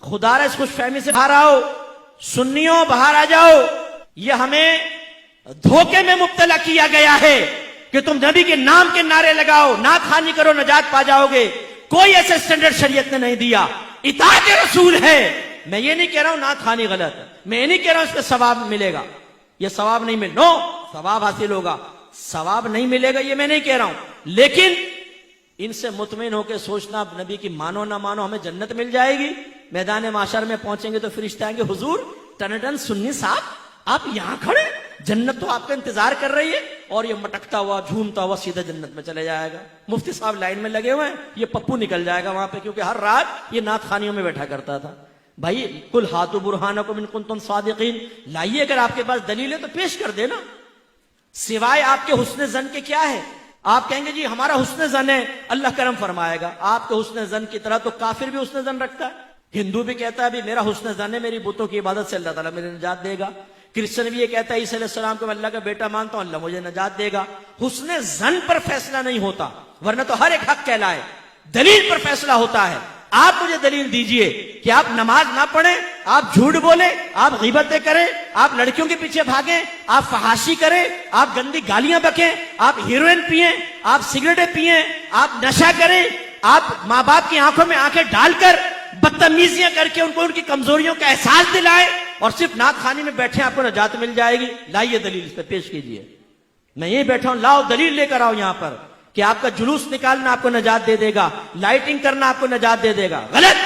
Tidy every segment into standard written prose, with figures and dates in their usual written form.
खुदा इस खुशफहमी से बाहर आओ, सुन्नियों बाहर आ जाओ। ये हमें धोखे में मुब्तला किया गया है कि तुम नबी के नाम के नारे लगाओ, नात खानी करो, नजात पा जाओगे। कोई ऐसा स्टैंडर्ड शरीयत ने नहीं दिया। इताअत रसूल है। मैं ये नहीं कह रहा हूं नात खानी गलत है, मैं ये नहीं कह रहा हूं इस पे सवाब मिलेगा, ये सवाब नहीं मिल, नो, सवाब हासिल होगा, सवाब नहीं मिलेगा ये मैं नहीं कह रहा हूं। लेकिन इनसे मुतमिन होकर सोचना नबी की मानो ना मानो हमें जन्नत मिल जाएगी। मैदान माशर में पहुंचेंगे तो फरिश्ते आएंगे, हुजूर टन सुन्नी साहब आप यहां खड़े, जन्नत तो आपका इंतजार कर रही है। और ये मटकता हुआ झूमता हुआ सीधा जन्नत में चले जाएगा। मुफ्ती साहब लाइन में लगे हुए हैं, ये पप्पू निकल जाएगा वहां पे, क्योंकि हर रात ये नात खानियों में बैठा करता था। भाई कुल हाथु बुरहानकुम इन कुंतुम सादिकीन, लाइए अगर आपके पास दलील है तो पेश कर देना। सिवाय आपके हुस्न जन के क्या है? आप कहेंगे जी हमारा हुस्न जन है, अल्लाह करम फरमाएगा। आपके हुस्न जन की तरह तो काफिर भी हुस्न जन रखता है। हिंदू भी कहता है भी मेरा हुस्न जन है, मेरी बुतों की इबादत से अल्लाह ताला मुझे निजात देगा। क्रिश्चियन भी ये कहता है ईसा अलैहिस्सलाम को अल्लाह का बेटा मानता हूं, अल्लाह मुझे निजात देगा। हुस्न जन पर फैसला नहीं होता, वरना तो हर एक हक कहलाए, दलील पर फैसला होता है। आप मुझे दलील दीजिए कि आप नमाज ना पढ़ें, आप झूठ बोले, आप गीबतें करें, आप लड़कियों के पीछे भागें, आप फहाशी करें, आप गंदी गालियां बकें, आप हीरोइन पिए, आप सिगरेटें पिए, आप नशा करें, आप माँ बाप की आंखों में आंखें डालकर बदतमीजियां करके उनको उनकी कमजोरियों का एहसास दिलाएं और सिर्फ नात खानी में बैठे आपको नजात मिल जाएगी। लाइए दलील इस पर पेश कीजिए। मैं यही बैठा हूं, लाओ दलील लेकर आओ यहां पर कि आपका जुलूस निकालना आपको नजात दे देगा, लाइटिंग करना आपको नजात दे देगा। गलत।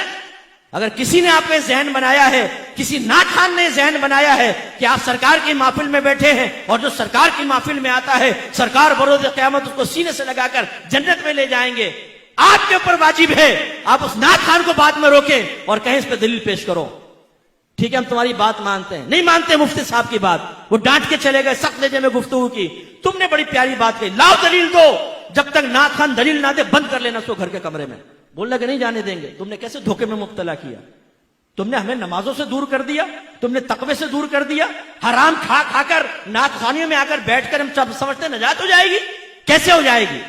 अगर किसी ने आपको जहन बनाया है, किसी नाखान ने जहन बनाया है कि आप सरकार की महफिल में बैठे हैं और जो सरकार की महफिल में आता है सरकार बरोज़ क़यामत उसको सीने से लगाकर जन्नत में ले जाएंगे, आपके ऊपर वाजिब है आप उस नाथ खान को बाद में रोकें और कहें इस पर दलील पेश करो। ठीक है हम तुम्हारी बात मानते हैं, नहीं मानते मुफ्ती साहब की बात, वो डांट के चले गए, सख्त लहजे में गुफ्तगू की, तुमने बड़ी प्यारी बात कही, लाओ दलील दो। जब तक नाथ खान दलील ना दे बंद कर लेना उसको घर के कमरे में, बोलना कि नहीं जाने देंगे। तुमने कैसे धोखे में मुब्तला किया, तुमने हमें नमाजों से दूर कर दिया, तुमने तकवे से दूर कर दिया, हराम खा खाकर नाथ खानियों में आकर बैठकर हम समझते नजात हो जाएगी। कैसे हो जाएगी?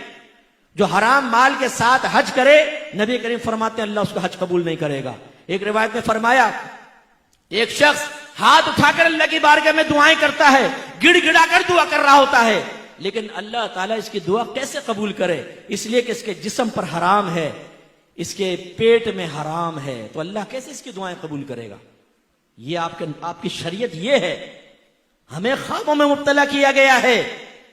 जो हराम माल के साथ हज करे, नबी करीम फरमाते हैं अल्लाह उसका हज कबूल नहीं करेगा। एक रिवायत में फरमाया एक शख्स हाथ उठाकर अल्लाह की बारगाह में दुआएं करता है, गिड़गिड़ाकर दुआ कर रहा होता है, लेकिन अल्लाह ताला इसकी दुआ कैसे कबूल करे? इसलिए कि इसके जिस्म पर हराम है, इसके पेट में हराम है, तो अल्लाह कैसे इसकी दुआएं कबूल करेगा? ये आपकी शरीयत ये है। हमें ख्वाबों में मुब्तला किया गया है,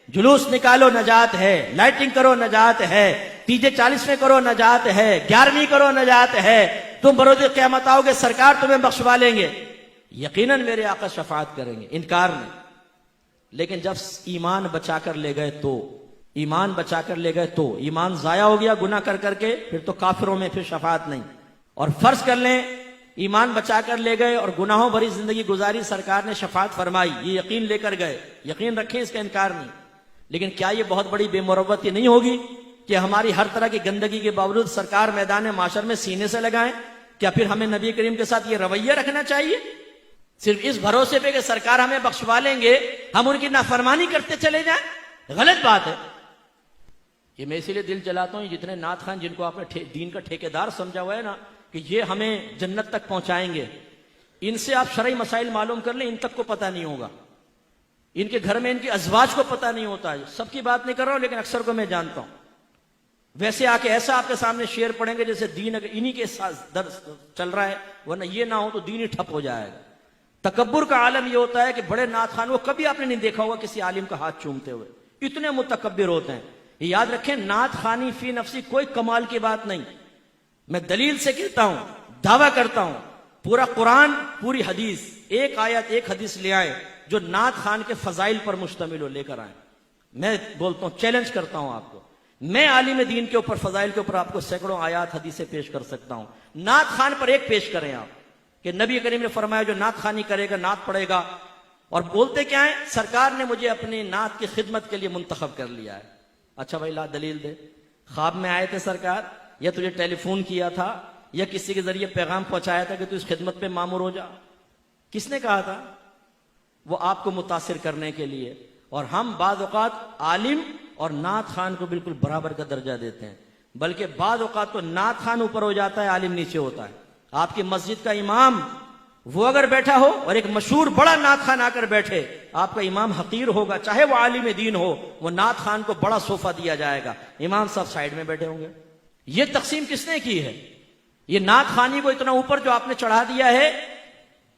जुलूस निकालो नजात है, लाइटिंग करो नजात है, तीजे 40वें करो नजात है, 11वीं करो नजात है, तुम बरोज़ क़यामत आओगे सरकार तुम्हें बख्शवा लेंगे, यकीनन मेरे आका शफाअत करेंगे, इनकार नहीं। लेकिन जब ईमान बचाकर ले गए तो, ईमान बचाकर ले गए तो, ईमान जाया हो गया गुनाह कर करके, फिर तो काफिरों में फिर शफाअत नहीं। और फर्ज कर लें ईमान बचाकर ले गए और गुनाहों भरी जिंदगी गुजारी, सरकार ने शफाअत फरमाई, ये यकीन लेकर गए, यकीन रखें इसका इनकार नहीं। लेकिन क्या ये बहुत बड़ी बेमुरव्वती नहीं होगी कि हमारी हर तरह की गंदगी के बावजूद सरकार मैदान माशर में सीने से लगाएं? क्या फिर हमें नबी करीम के साथ ये रवैया रखना चाहिए? सिर्फ इस भरोसे पे कि सरकार हमें बख्शवा लेंगे, हम उनकी नाफरमानी करते चले जाएं? गलत बात है। ये मैं इसीलिए दिल जलाता हूं, जितने नाथ खान जिनको आपने दीन का ठेकेदार समझा हुआ है ना कि ये हमें जन्नत तक पहुंचाएंगे, इनसे आप शरई मसाइल मालूम कर लें, इन तक को पता नहीं होगा, इनके घर में इनकी अजवाज को पता नहीं होता है। सबकी बात नहीं कर रहा हूं लेकिन अक्सर को मैं जानता हूं। वैसे आके ऐसा आपके सामने शेर पढ़ेंगे जैसे दीन अगर इन्हीं के साथ दर्द चल रहा है, वरना ये ना हो तो दीन ही ठप हो जाएगा। तकब्बुर का आलम ये होता है कि बड़े नाथ खान, वो कभी आपने नहीं देखा होगा किसी आलिम का हाथ चूमते हुए, इतने मुतकब्बिर होते हैं। ये याद रखें, नाथ खानी फी नफसी कोई कमाल की बात नहीं। मैं दलील से कहता हूं, दावा करता हूं, पूरा कुरान पूरी हदीस, एक आयत एक हदीस ले आए जो नाथ खान के फजाइल पर मुश्तमिल हो, लेकर आए। मैं बोलता हूं, चैलेंज करता हूं आपको, मैं आलिम दीन के ऊपर फजाइल के ऊपर आपको सैकड़ों आयात हदीसें पेश कर सकता हूं। नाथ खान पर एक पेश करें आप कि नबी करीम ने फरमाया जो नाथ खानी करेगा नाथ पढ़ेगा, और बोलते क्या है, सरकार ने मुझे अपनी नाथ की खिदमत के लिए मुंतखब कर लिया है। अच्छा भाई ला दलील दे, ख्वाब में आए थे सरकार, या तुझे टेलीफोन किया था, या किसी के जरिए पैगाम पहुंचाया था कि तू इस खिदमत पे मामूर हो जा? किसने कहा था? वो आपको मुतासिर करने के लिए। और हम बाज़ औक़ात आलिम और नाथ खान को बिल्कुल बराबर का दर्जा देते हैं, बल्कि बाज़ औक़ात तो नाथ खान ऊपर हो जाता है, आलिम नीचे होता है। आपकी मस्जिद का इमाम वो अगर बैठा हो और एक मशहूर बड़ा नात खान आकर बैठे, आपका इमाम हकीर होगा, चाहे वो आलिम दीन हो, वो नात खान को बड़ा सोफा दिया जाएगा, इमाम साहब साइड में बैठे होंगे। ये तकसीम किसने की है? ये नात खानी को इतना ऊपर जो आपने चढ़ा दिया है।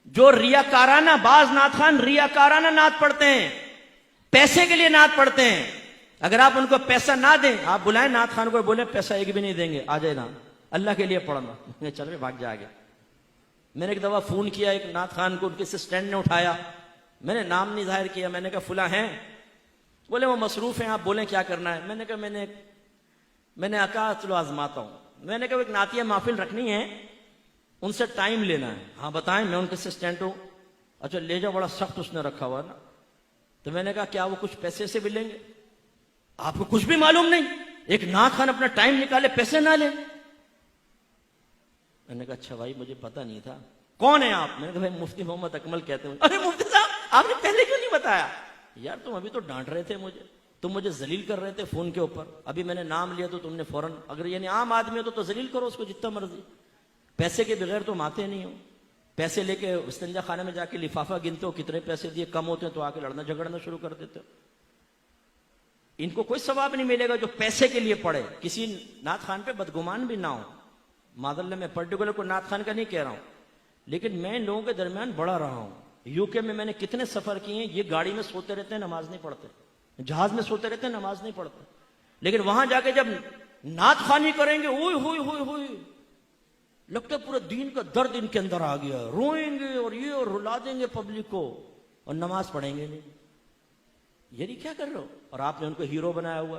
जो रियाकाराना, बाज नात खान रियाकाराना नात पढ़ते हैं, पैसे के लिए नात पढ़ते हैं। अगर आप उनको पैसा ना दें, आप बुलाएं नात खान को, बोले पैसा एक भी नहीं देंगे, आ जाए ना, अल्लाह के लिए पढ़ना, चल रहे भाग जाएगा। मैंने एक दफा फोन किया एक नात खान को, उनके असिस्टेंट ने उठाया, मैंने नाम नहीं जाहिर किया, मैंने कहा फुला हैं, बोले वो मसरूफ हैं, आप बोले क्या करना है। मैंने कहा मैंने कहा चलो आजमाता हूं। मैंने कहा एक नातिया महफिल रखनी है, उनसे टाइम लेना है। हाँ बताएं, मैं उनके असिस्टेंट हूं। अच्छा ले जाओ, बड़ा सख्त उसने रखा हुआ ना। तो मैंने कहा क्या वो कुछ पैसे से भी लेंगे? आपको कुछ भी मालूम नहीं, एक नात खान अपना टाइम निकाले पैसे ना ले। मैंने कहा अच्छा भाई मुझे पता नहीं था, कौन है आप? मैंने कहा भाई मुफ्ती मोहम्मद अकमल कहते हैं। अरे मुफ्ती साहब आपने पहले क्यों नहीं बताया? यार तुम अभी तो डांट रहे थे मुझे, तुम मुझे जलील कर रहे थे फोन के ऊपर, अभी मैंने नाम लिया तो तुमने फौरन, अगर यानी आम आदमी हो तो जलील करो उसको जितना मर्जी, पैसे के बगैर तुम आते नहीं हो। पैसे लेके इस्तिंजा खाने में जाके लिफाफा गिनते हो, कितने पैसे दिए, कम होते हैं तो आके लड़ना झगड़ना शुरू कर देते हो। इनको कोई सवाब नहीं मिलेगा जो पैसे के लिए पढ़े। किसी नात खान पे बदगुमान भी ना हो, मादल्ला में पर्टिकुलर को नात खान का नहीं कह रहा हूं, लेकिन मैं इन लोगों के दरमियान बड़ा रहा हूं। यूके में मैंने कितने सफर किए हैं, ये गाड़ी में सोते रहते हैं, नमाज नहीं पढ़ते, जहाज में सोते रहते हैं, नमाज नहीं पढ़ते, लेकिन वहां जाके जब नात खानी करेंगे, हुई लगता है पूरा दीन का दर्द इनके अंदर आ गया, रोएंगे और ये और रुला देंगे पब्लिक को, और नमाज पढ़ेंगे नहीं। ये नहीं क्या कर रहे हो? और आपने उनको हीरो बनाया हुआ है।